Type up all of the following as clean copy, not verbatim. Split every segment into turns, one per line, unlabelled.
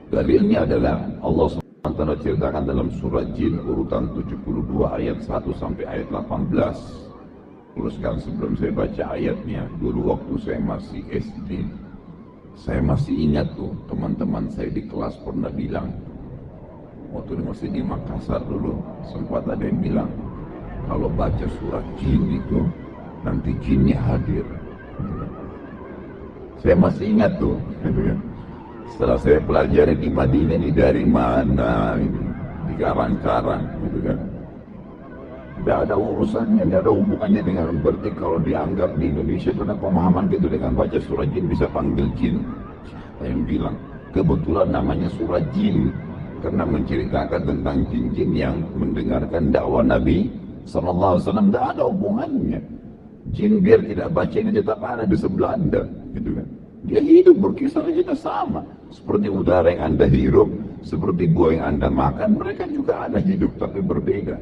Dalilnya adalah Allah SWT ceritakan dalam surah Jin urutan 72 ayat 1 sampai ayat 18. Teruskan sebelum saya baca ayatnya, dulu waktu saya masih SD, saya masih ingat tuh teman-teman saya di kelas pernah bilang, waktu masih di Makassar dulu, sempat ada yang bilang, kalau baca surah Jin itu, nanti jinnya hadir. Saya masih ingat tuh. Setelah saya pelajari di Madinah ini dari mana ini, di Karang-Karang gitu kan. Tidak ada urusannya, tidak ada hubungannya dengan berarti kalau dianggap di Indonesia itu ada pemahaman gitu dengan baca surah Jin bisa panggil jin. Saya yang bilang, kebetulan namanya surah Jin karena menceritakan tentang jin-jin yang mendengarkan dakwah Nabi SAW. Tidak ada hubungannya. Jin biar tidak baca ini tetap ada di sebelah Anda gitu kan. Dia hidup berkisar kita sama. Seperti udara yang Anda hirup, seperti buah yang Anda makan, mereka juga ada hidup tapi berbeda.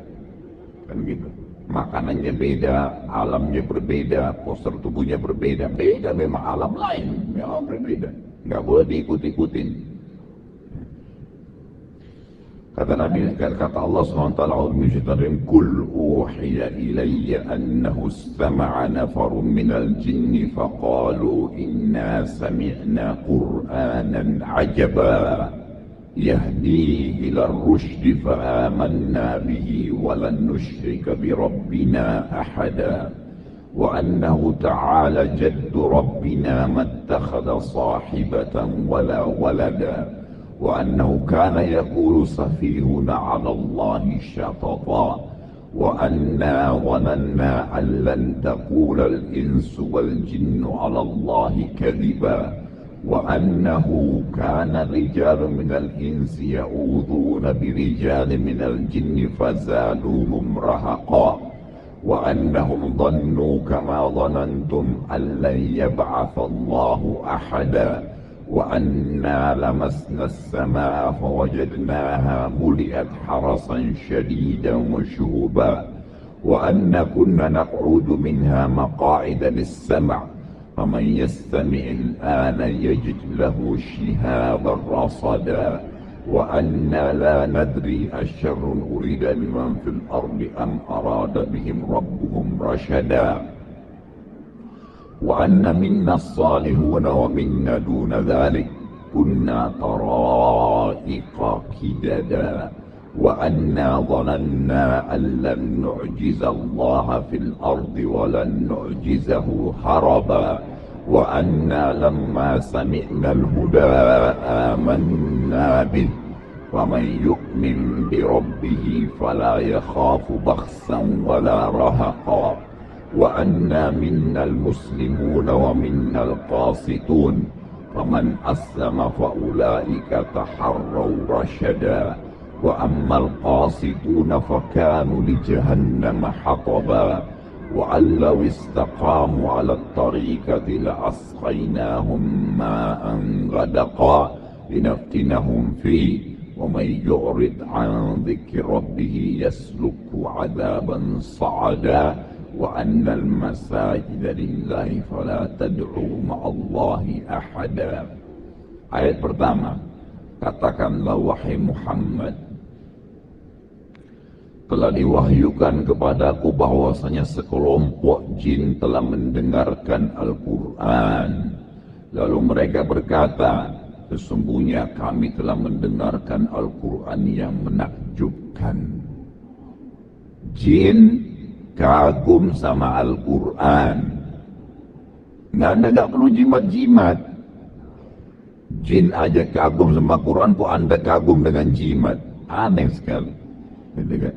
Kan gitu. Makanannya beda, alamnya berbeda, postur tubuhnya berbeda. Beda memang alam lain, ya berbeda. Nggak boleh diikut-ikutin. Kata Nabi, kata Allah SWT, Kul uhiya ilayya annahu istama'a nafarun minal jinni faqalu inna sami'na qur'anan ajaba yahdi ila rushdi fa'amanna bihi walan nushrika birabbina ahada wa annahu ta'ala jaddu rabbina mattakhadha sahibatan wala walada وأنه كان يقول سفيهنا على الله شططا وأنا ظننا أن لن تقول الإنس والجن على الله كذبا وأنه كان رجال من الإنس يعوذون برجال من الجن فزادوهم رهقا وأنهم ظنوا كما ظننتم أن لن يبعث الله أحدا وأنا لمسنا السماء فوجدناها ملئت حرسا شديدا وشهبا وأن كنا نقعد منها مقاعد للسمع فمن يستمع الآن يجد له شهابا رصدا وأنا لا ندري أشر أريد بمن في الأرض أم أراد بهم ربهم رشدا وأن منا الصالحون ومنا دون ذلك كنا طرائق كددا وأنا ظننا أن لن نعجز الله في الأرض ولن نعجزه هربا وأنا لما سمعنا الهدى آمنا به ومن يؤمن بربه فلا يخاف بخسا ولا رهقا وأنا منا المسلمون ومنا القاسطون فمن أسلم فأولئك تحروا رشدا وأما القاسطون فكانوا لجهنم حطبا وأن لو استقاموا على الطريقة لأسقيناهم ماء غدقا لنفتنهم فيه ومن يعرض عن ذكر ربه يسلك عذابا صعدا وأن المساجد لله فلا تدعوا مع الله أحدا. Ayat pertama, katakanlah wahai Muhammad, telah diwahyukan kepadaku bahwasanya sekelompok jin telah mendengarkan Al-Quran. Lalu mereka berkata, sesungguhnya kami telah mendengarkan Al-Quran yang menakjubkan. Jin kagum sama Al-Quran. Nggak perlu jimat-jimat. Jin aja kagum sama Quran, kok Anda kagum dengan jimat? Aneh sekali. Gitu kan?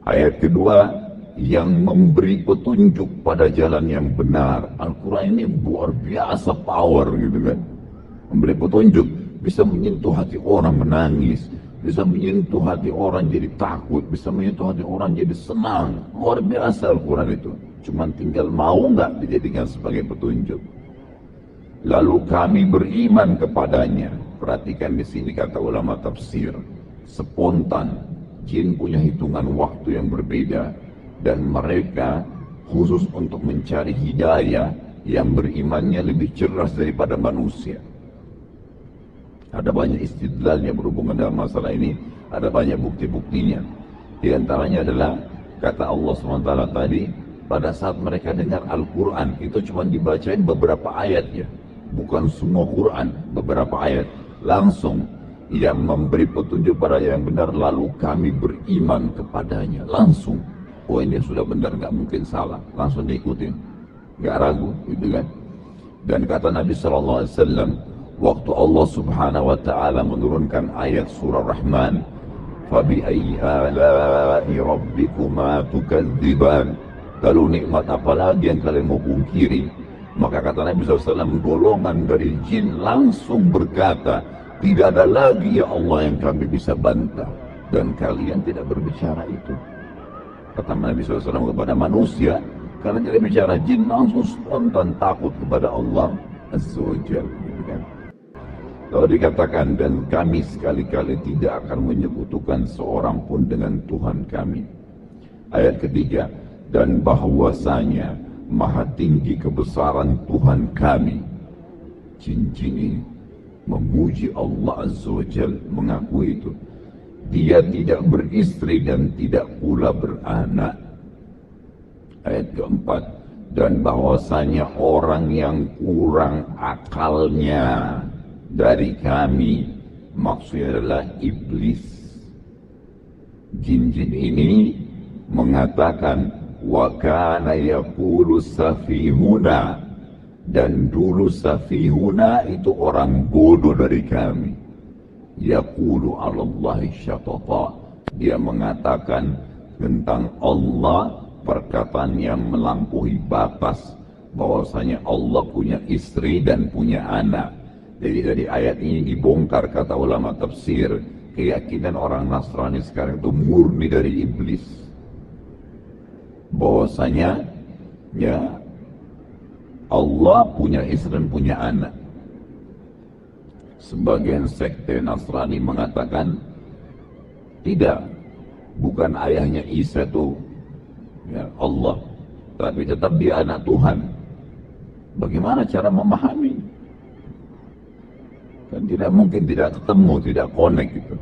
Ayat kedua, yang memberi petunjuk pada jalan yang benar. Al-Quran ini luar biasa power gitu kan. Memberi petunjuk, bisa menyentuh hati orang menangis, bisa menyentuh hati orang jadi takut, bisa menyentuh hati orang jadi senang. Luar biasa Al-Quran itu. Cuman tinggal mau nggak dijadikan sebagai petunjuk. Lalu kami beriman kepadanya. Perhatikan di sini kata ulama tafsir, spontan. Jin punya hitungan waktu yang berbeda dan mereka khusus untuk mencari hidayah yang berimannya lebih cerdas daripada manusia. Ada banyak istidlal yang berhubungan dengan masalah ini, ada banyak bukti-buktinya. Di antaranya adalah kata Allah SWT tadi, pada saat mereka dengar Al-Quran, itu cuma dibacain beberapa ayat ya, bukan semua Quran, beberapa ayat. Langsung yang memberi petunjuk pada yang benar, lalu kami beriman kepadanya. Langsung, oh ini sudah benar, nggak mungkin salah, langsung diikutin, nggak ragu, gitu kan. Dan kata Nabi SAW, waktu Allah Subhanahu wa Ta'ala menurunkan ayat surah Rahman, فَبِأَيِّ آلَاءِ رَبِّكُمَا تُكَذِّبَانِ, lalu nikmat apa lagi yang kalian mau pungkiri? Maka kata Nabi SAW, golongan dari jin langsung berkata, tidak ada lagi ya Allah yang kami bisa bantah, dan kalian tidak berbicara itu. Kata Nabi SAW kepada manusia, karena tidak bicara, jin langsung spontan takut kepada Allah Azza wa Jalla, gitu kan. Kalau dikatakan, dan kami sekali-kali tidak akan menyekutukan seorang pun dengan Tuhan kami. Ayat ketiga, dan bahwasanya maha tinggi kebesaran Tuhan kami. Jin-jin ini memuji Allah Azza wa Jal, mengakui itu. Dia tidak beristri dan tidak pula beranak. Ayat keempat, dan bahwasanya orang yang kurang akalnya dari kami, maksudnya adalah iblis. Jin-jin ini mengatakan, wa kana yaqulu safihuna, dan dulu safihuna itu orang bodoh dari kami. Yaqulu 'alallahi syatata, dia mengatakan tentang Allah perkataan yang melampaui batas, bahwasanya Allah punya istri dan punya anak. Jadi dari ayat ini dibongkar, kata ulama tafsir, keyakinan orang Nasrani sekarang itu murni dari iblis. Bahwasanya ya Allah punya istri dan punya anak. Sebagian sekte Nasrani mengatakan tidak, bukan ayahnya Isa itu ya Allah, tapi tetap dia anak Tuhan. Bagaimana cara memahami? Dan tidak mungkin tidak ketemu, tidak connect gitu.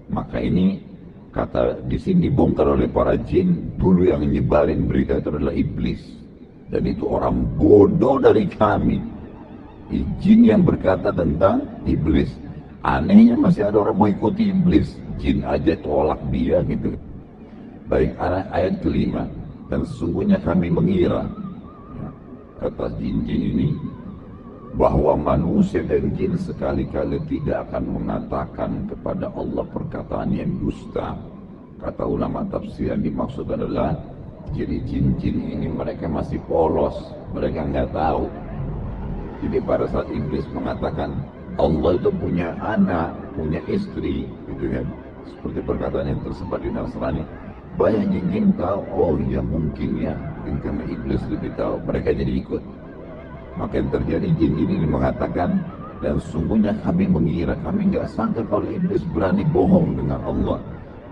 Maka ini kata di sini dibongkar oleh para jin, dulu yang nyebarin berita itu adalah iblis. Dan itu orang bodoh dari kami. Jin yang berkata tentang iblis. Anehnya masih ada orang mau ikuti iblis. Jin aja tolak dia gitu. Baik, ayat kelima. Dan sesungguhnya kami mengira, ya, kata jin-jin ini, bahwa manusia dan jin sekali-kali tidak akan mengatakan kepada Allah perkataan yang dusta. Kata ulama tafsir, yang dimaksud adalah jadi jin-jin ini mereka masih polos, mereka nggak tahu. Jadi pada saat iblis mengatakan Allah itu punya anak, punya istri, gitu kan, seperti perkataan yang tersebar di Nasrani, banyak jin-jin tahu, oh ya mungkin ya, mungkin karena iblis lebih tahu, mereka jadi ikut. Maka yang terjadi, jin ini mengatakan, dan sungguhnya kami mengira, kami nggak sangka kalau iblis berani bohong dengan Allah,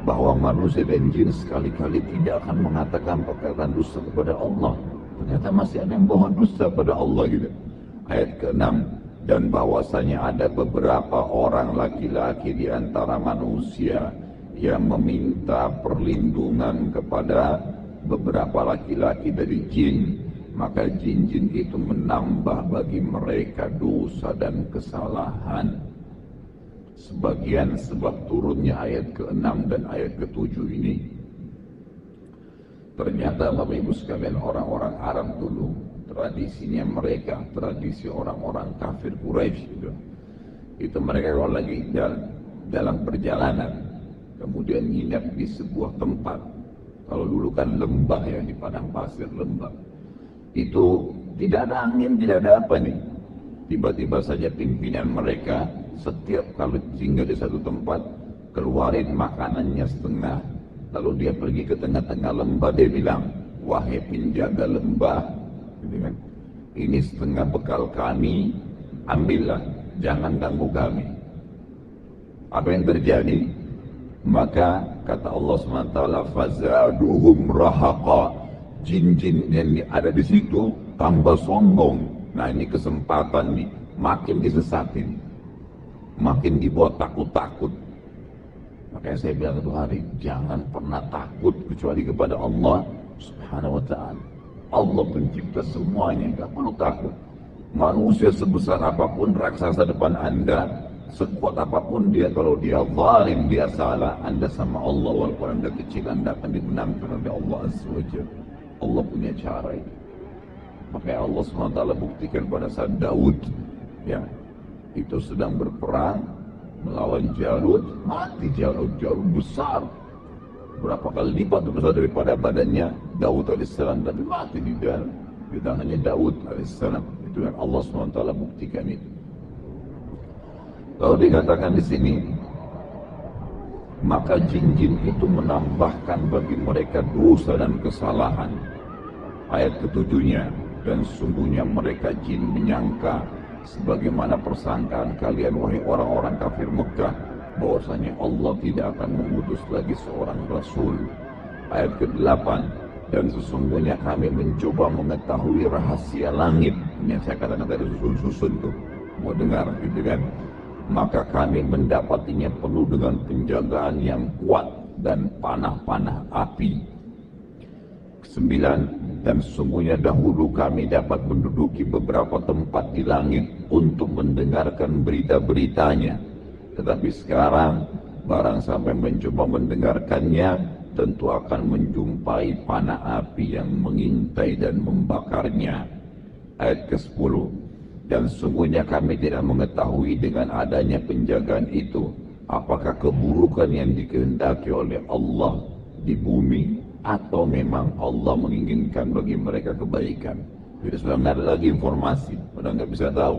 bahwa manusia dan jin sekali-kali tidak akan mengatakan perkataan dusta kepada Allah. Ternyata masih ada yang bohong dusta pada Allah gitu. Ayat ke-6, dan bahwasanya ada beberapa orang laki-laki di antara manusia yang meminta perlindungan kepada beberapa laki-laki dari jin, maka jin-jin itu menambah bagi mereka dosa dan kesalahan. Sebagian sebab turunnya ayat ke-6 dan ayat ke-7 ini, ternyata Bapak Ibu sekalian, orang-orang Arab dulu, tradisinya mereka, tradisi orang-orang kafir Quraisy itu mereka kalau lagi dalam perjalanan, kemudian nginap di sebuah tempat, kalau dulu kan lembah ya, di padang pasir lembah, itu tidak ada angin, tidak ada apa nih. Tiba-tiba saja pimpinan mereka setiap kali singgah di satu tempat, keluarin makanannya setengah, lalu dia pergi ke tengah-tengah lembah, dia bilang, wahai penjaga lembah, gitu kan, ini setengah bekal kami, ambillah, jangan ganggu kami. Apa yang terjadi? Maka kata Allah SWT, fazaduhum rahaqa, jin-jin yang ada di situ tambah sombong. Nah ini kesempatan nih, makin disesatin, makin dibuat takut-takut. Makanya saya bilang satu hari, jangan pernah takut kecuali kepada Allah Subhanahu wa ta'ala. Allah pencipta semuanya, nggak perlu takut. Manusia sebesar apapun, raksasa depan Anda, sekuat apapun dia, kalau dia zalim, dia salah, Anda sama Allah walaupun Anda kecil, Anda akan dimenangkan oleh Allah Azza wa Jalla. Allah punya cara itu. Makanya Allah SWT buktikan pada saat Daud, ya, itu sedang berperang melawan Jalut, mati Jalut besar, berapa kali lipat besar daripada badannya Daud alaihissalam, tapi mati di tangannya Daud alaihissalam. Itu yang Allah SWT buktikan itu. Lalu dikatakan di sini, maka jin-jin itu menambahkan bagi mereka dosa dan kesalahan. Ayat ketujuhnya, dan sungguhnya mereka jin menyangka sebagaimana persangkaan kalian wahai orang-orang kafir Mekah, bahwasanya Allah tidak akan mengutus lagi seorang Rasul. Ayat ke-8, dan sesungguhnya kami mencoba mengetahui rahasia langit. Ini yang saya katakan tadi, susun-susun tuh, mau dengar gitu kan. Maka kami mendapatinya penuh dengan penjagaan yang kuat dan panah-panah api. 9, dan sesungguhnya dahulu kami dapat menduduki beberapa tempat di langit untuk mendengarkan berita-beritanya. Tetapi sekarang, barang sampai mencoba mendengarkannya, tentu akan menjumpai panah api yang mengintai dan membakarnya. Ayat ke-10, dan sesungguhnya kami tidak mengetahui dengan adanya penjagaan itu, apakah keburukan yang dikehendaki oleh Allah di bumi, atau memang Allah menginginkan bagi mereka kebaikan. Jadi sudah tidak ada lagi informasi, sudah nggak bisa tahu,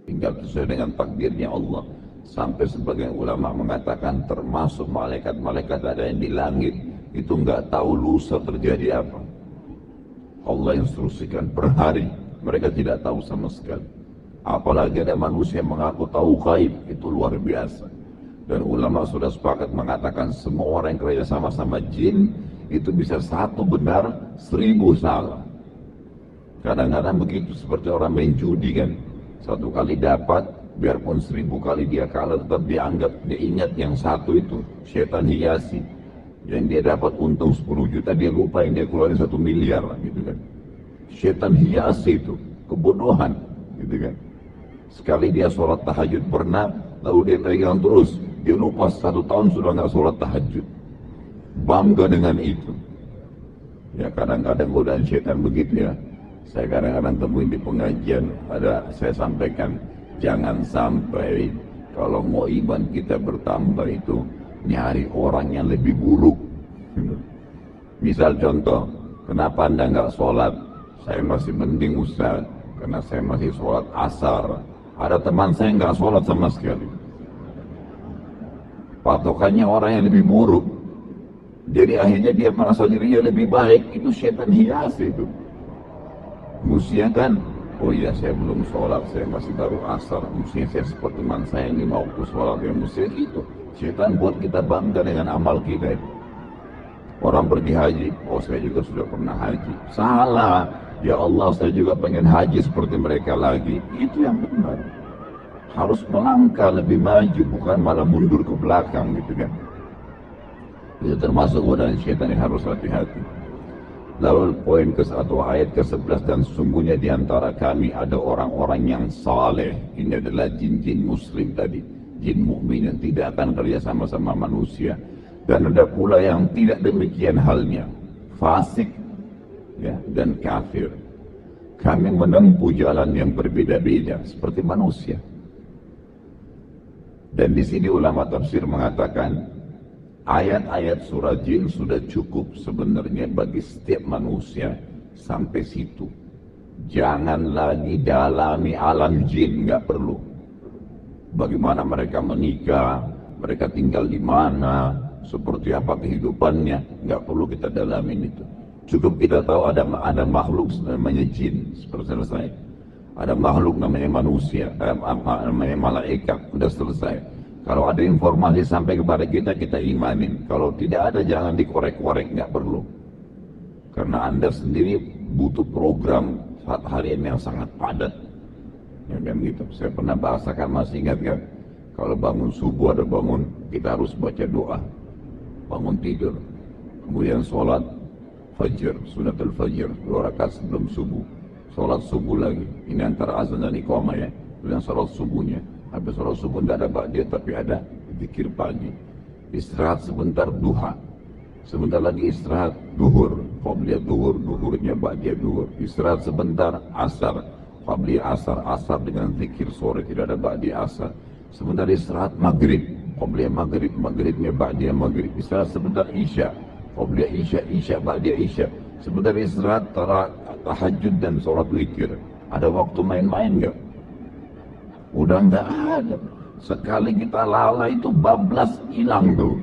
tinggal sesuai dengan takdirnya Allah. Sampai sebagian ulama mengatakan termasuk malaikat-malaikat ada yang di langit itu nggak tahu lusa terjadi apa. Allah instruksikan per hari, mereka tidak tahu sama sekali. Apalagi ada manusia yang mengaku tahu gaib, itu luar biasa. Dan ulama sudah sepakat mengatakan semua orang yang kerja sama-sama jin itu bisa 1 benar 1000 salah. Kadang-kadang begitu, seperti orang main judi kan, 1 kali dapat, biarpun 1000 kali dia kalah, tetap dianggap, dia ingat yang 1 itu, setan hiasi. Yang dia dapat untung 10 juta, dia lupa yang dia keluarin 1 miliar gitu kan. Setan hiasi itu, kebodohan gitu kan. Sekali dia sholat tahajud pernah, lalu dia pegang terus, dia lupa 1 tahun sudah nggak sholat tahajud. Bangga dengan itu. Ya kadang-kadang godaan setan begitu ya. Saya kadang-kadang temuin di pengajian, saya sampaikan, jangan sampai kalau mau iman kita bertambah itu nyari orang yang lebih buruk. Misal contoh, kenapa Anda nggak sholat? Saya masih mending Ustaz, karena saya masih sholat asar. Ada teman saya nggak sholat sama sekali. Patokannya orang yang lebih buruk. Jadi akhirnya dia merasa dirinya lebih baik. Itu setan hias itu. Mestinya kan, oh iya saya belum sholat, saya masih baru asar. Mestinya saya seperti teman saya yang 5 waktu sholat, yang mestinya gitu. Setan buat kita bangga dengan amal kita itu. Orang pergi haji, oh saya juga sudah pernah haji. Salah, ya Allah saya juga pengen haji seperti mereka lagi. Itu yang benar. Harus melangkah lebih maju, bukan malah mundur ke belakang gitu kan. Itu termasuk godaan syaitan yang harus hati-hati. Lalu poin ke-1 ayat ke-11, dan sesungguhnya diantara kami ada orang-orang yang saleh. Ini adalah jin-jin muslim tadi, jin mukmin yang tidak akan kerja sama-sama manusia. Dan ada pula yang tidak demikian halnya, fasik ya, dan kafir. Kami menempuh jalan yang berbeda-beda seperti manusia. Dan di sini ulama tafsir mengatakan ayat-ayat surah jin sudah cukup sebenarnya bagi setiap manusia sampai situ. Jangan lagi dalami alam jin, nggak perlu. Bagaimana mereka menikah, mereka tinggal di mana, seperti apa kehidupannya, nggak perlu kita dalamin itu. Cukup kita tahu ada makhluk namanya jin, seperti selesai. Ada makhluk namanya manusia, namanya malaikat, sudah selesai. Kalau ada informasi sampai kepada kita, kita imanin. Kalau tidak ada, jangan dikorek-korek, nggak perlu. Karena Anda sendiri butuh program harian yang sangat padat. Ya kan gitu. Saya pernah bahasakan, masih ingat kan? Kalau bangun subuh ada bangun, kita harus baca doa. Bangun tidur, kemudian sholat fajr, sunatul fajr, 2 rakaat sebelum subuh. Sholat subuh lagi, ini antara azan dan iqamah ya. Kemudian sholat subuhnya. Habis sholat subuh tidak ada ba'diyah tapi ada zikir pagi. Istirahat sebentar duha. Sebentar lagi istirahat duhur. Qabliyah duhur, duhurnya ba'diyah duhur. Istirahat sebentar asar. Qabliyah asar, asar dengan zikir sore, tidak ada ba'diyah asar. Sebentar istirahat maghrib, qabliyah maghrib, maghribnya ba'diyah maghrib. Istirahat sebentar isya, qabliyah isya, isya ba'diyah isya. Sebentar istirahat tahajud dan sholat witir. Ada waktu main-main enggak? Udah enggak ada. Sekali kita lalai itu bablas hilang tuh,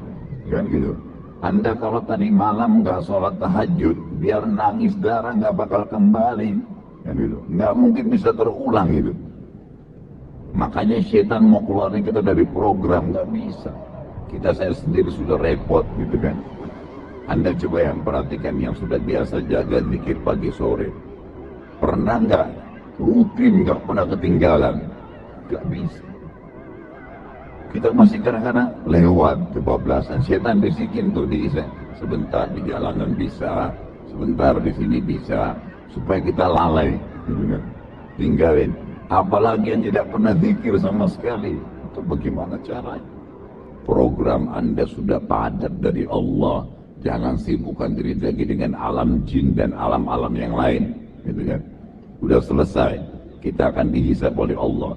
kan gitu. Anda kalau tadi malam enggak sholat tahajud, biar nangis darah enggak bakal kembali, kan gitu. Enggak mungkin bisa terulang gitu. Makanya setan mau keluarin kita dari program, nggak bisa. Saya sendiri sudah repot gitu kan. Anda coba yang perhatikan yang sudah biasa jaga zikir pagi sore. Pernah nggak rutin, nggak pernah ketinggalan? Nggak bisa. Kita masih kadang-kadang lewat kebablasan. Setan bisikin tuh di sebentar di jalanan bisa, sebentar di sini bisa, supaya kita lalai gitu kan. Tinggalin. Apalagi yang tidak pernah zikir sama sekali, itu bagaimana caranya? Program Anda sudah padat dari Allah. Jangan sibukkan diri lagi dengan alam jin dan alam-alam yang lain, gitu kan? Udah selesai, kita akan dihisab oleh Allah.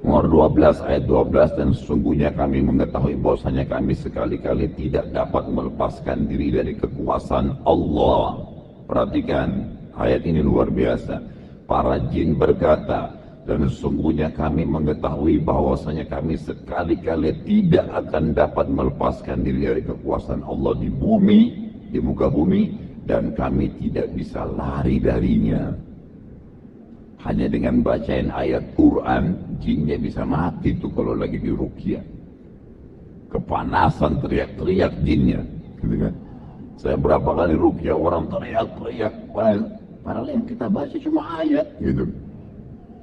Nomor 12 ayat 12, dan sesungguhnya kami mengetahui bahwasanya kami sekali-kali tidak dapat melepaskan diri dari kekuasaan Allah. Perhatikan, ayat ini luar biasa. Para jin berkata, dan sesungguhnya kami mengetahui bahwasanya kami sekali-kali tidak akan dapat melepaskan diri dari kekuasaan Allah di bumi, di muka bumi, dan kami tidak bisa lari darinya. Hanya dengan bacain ayat Quran, jinnya bisa mati tuh kalau lagi di ruqyah. Kepanasan teriak-teriak jinnya, gitu kan? Saya berapa kali ruqyah orang teriak-teriak, padahal yang kita baca cuma ayat, gitu.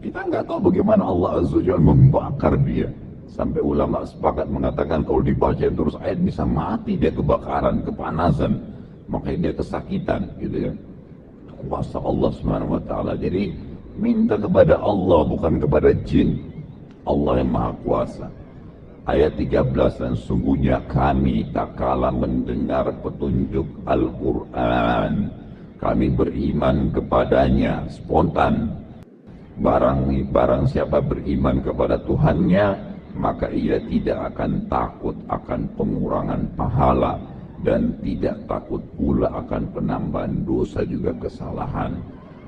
Kita nggak tahu bagaimana Allah Azza wa Jalla membakar dia. Sampai ulama sepakat mengatakan kalau dibaca terus ayat bisa mati dia, kebakaran, kepanasan, makanya dia kesakitan, gitu ya. Kuasa Allah Subhanahu wa taala. Jadi minta kepada Allah bukan kepada jin. Allah yang Maha Kuasa. Ayat 13, dan sungguhnya kami tak kalah mendengar petunjuk Al-Quran, kami beriman kepadanya spontan. Barang siapa beriman kepada Tuhannya, maka ia tidak akan takut akan pengurangan pahala, dan tidak takut pula akan penambahan dosa juga kesalahan.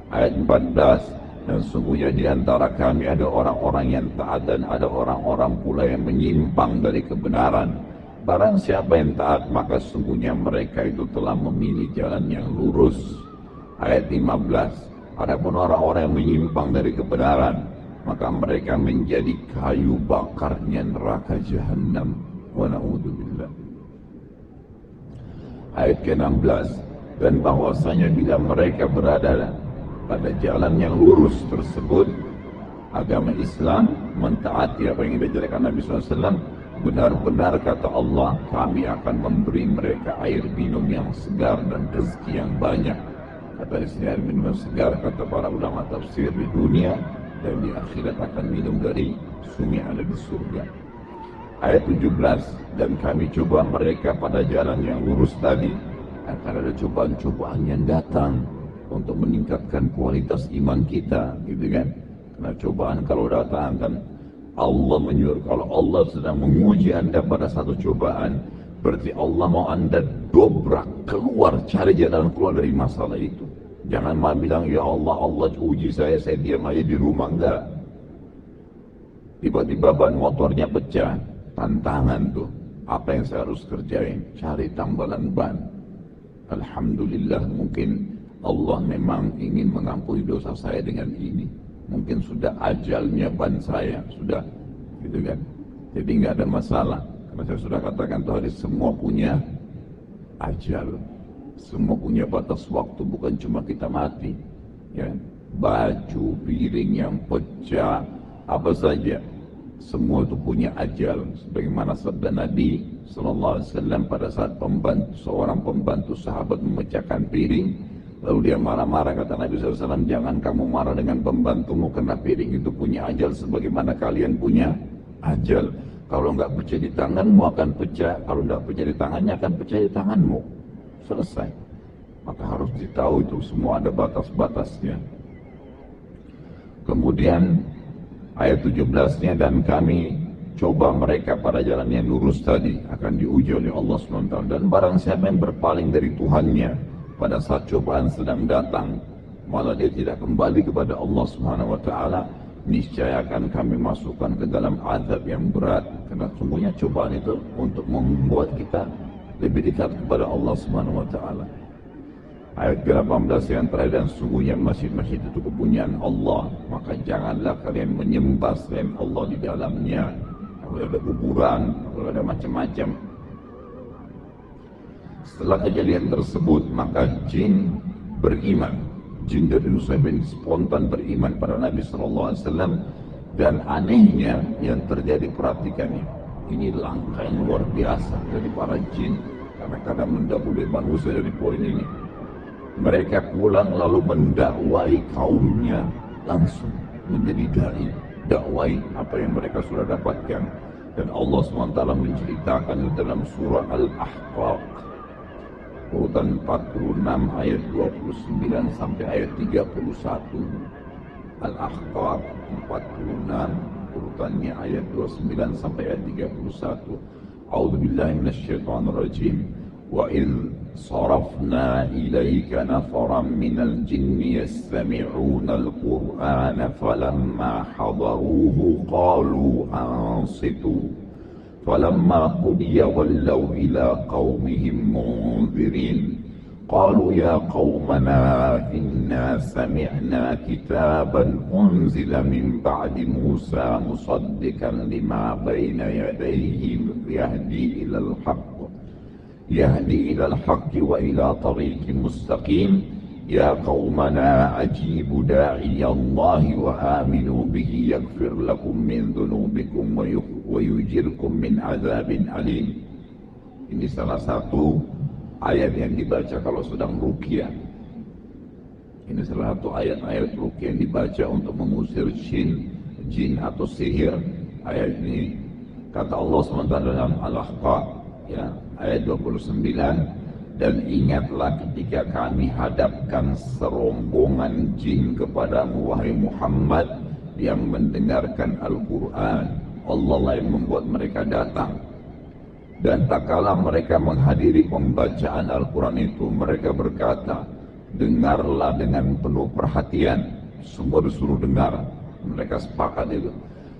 Ayat 14, dan sungguhnya di antara kami ada orang-orang yang taat dan ada orang-orang pula yang menyimpang dari kebenaran. Barang siapa yang taat, maka sungguhnya mereka itu telah memilih jalan yang lurus. Ayat 15, adapun orang-orang yang menyimpang dari kebenaran, maka mereka menjadi kayu bakarnya neraka jahanam. Wa na'udzubillah. Ayat ke-16, dan bahwasanya bila mereka berada pada jalan yang lurus tersebut, agama Islam, mentaati apa yang diajarkan Nabi SAW, benar-benar kata Allah, kami akan memberi mereka air minum yang segar dan rezeki yang banyak. Kata istri air minum yang segar, kata para ulama tafsir, di dunia dan di akhirat akan minum dari sungai ada di surga. Ayat 17, dan kami coba mereka pada jalan yang lurus tadi, akan ada cobaan-cobaan yang datang untuk meningkatkan kualitas iman kita, gitu kan? Karena cobaan kalau datang kan Allah menyuruh, kalau Allah sedang menguji Anda pada satu cobaan, berarti Allah mau Anda dobrak keluar, cari jalan keluar dari masalah itu. Jangan malah bilang, ya Allah, Allah uji saya diam aja di rumah. Enggak. Tiba-tiba ban motornya pecah, tantangan tuh. Apa yang saya harus kerjain? Cari tambalan ban. Alhamdulillah, mungkin Allah memang ingin mengampuni dosa saya dengan ini. Mungkin sudah ajalnya ban saya, sudah, gitu kan. Jadi nggak ada masalah. Karena saya sudah katakan tadi, semua punya ajal. Semua punya batas waktu, bukan cuma kita mati. Ya, baju, piring yang pecah, apa saja, semua itu punya ajal. Sebagaimana sabda Nabi Sallallahu Alaihi Wasallam pada saat seorang pembantu sahabat memecahkan piring, lalu dia marah-marah, kata Nabi SAW, jangan kamu marah dengan pembantumu, karena piring itu punya ajal sebagaimana kalian punya ajal. Kalau nggak pecah di tanganmu akan pecah, kalau nggak pecah di tangannya akan pecah di tanganmu. Selesai. Maka harus ditahu itu semua ada batas-batasnya. Kemudian ayat 17-nya, dan kami coba mereka pada jalan yang lurus tadi, akan diuji oleh Allah SWT. Dan barang siapa yang berpaling dari Tuhannya pada saat cobaan sedang datang, malah dia tidak kembali kepada Allah SWT, niscaya akan kami masukkan ke dalam azab yang berat. Karena semuanya cobaan itu untuk membuat kita lebih dekat kepada Allah SWT. Ayat ke-18 yang terakhir, dan sungguhnya masjid-masjid itu kepunyaan Allah, maka janganlah kalian menyembah selain Allah di dalamnya. Kalau ada kuburan, kalau ada macam-macam. Setelah kejadian tersebut, maka jin beriman. Jin dari Nusaybin spontan beriman pada Nabi SAW. Dan anehnya yang terjadi, perhatikannya, ini langkah yang luar biasa dari para jin, karena kadang mendahului manusia dari poin ini. Mereka pulang lalu mendakwai kaumnya langsung, menjadi dai, dakwai apa yang mereka sudah dapatkan. Dan Allah SWT menceritakan dalam surah Al-Ahqaf urutan 46 ayat 29 sampai ayat 31. Al-Ahqaf 46 urutannya ayat 29 sampai ayat 31. A'udzubillahi minasyaitonirrajim. Wa idh sarafna ilayka nafaran minal jinni yastami'una al-Qur'ana falamma hadaruhu qalu ansitu falamma qudiya wallaw ila qaumihim munzirin qalu ya qaumana inna sami'na kitaban unzila min ba'di Musa musaddiqan lima bayna yadayhi يهدي إلى الحق وإلى طريق مستقيم يا قومنا أجيبوا داعي الله وآمنوا به يغفر لكم من ذنوبكم ويجركم من عذاب أليم. Ini salah satu ayat yang dibaca kalau sedang ruqyah. Ini salah satu ayat-ayat ruqyah yang dibaca untuk mengusir jin atau sihir. Ayat ini kata Allah SWT dalam Al-Ahqaf, ya, ayat 29, dan ingatlah ketika kami hadapkan serombongan jin kepadamu wahai Muhammad yang mendengarkan Al-Quran. Allah lah yang membuat mereka datang. Dan tak kala mereka menghadiri pembacaan Al-Quran itu, mereka berkata, dengarlah dengan penuh perhatian. Semua disuruh dengar, mereka sepakat itu.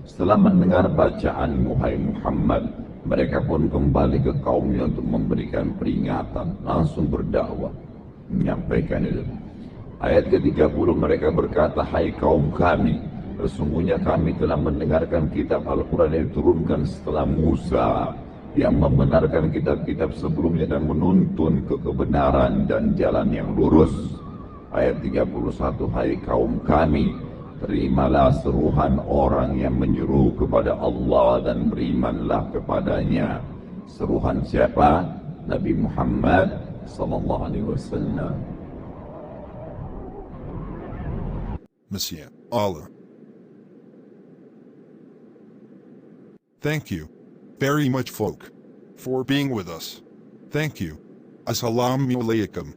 Setelah mendengar bacaan wahai Muhammad, mereka pun kembali ke kaumnya untuk memberikan peringatan, langsung berdakwah, menyampaikan itu. Ayat ke-30 mereka berkata, hai kaum kami, sesungguhnya kami telah mendengarkan kitab Al-Quran yang diturunkan setelah Musa, yang membenarkan kitab-kitab sebelumnya dan menuntun ke kebenaran dan jalan yang lurus. Ayat 31, hai kaum kami, terimalah seruhan orang yang menyeru kepada Allah dan berimanlah kepadanya. Seruhan siapa? Nabi Muhammad sallallahu alaihi wasallam.
Messiah, Allah. Thank you very much, folk, for being with us. Thank you. Assalamu alaikum.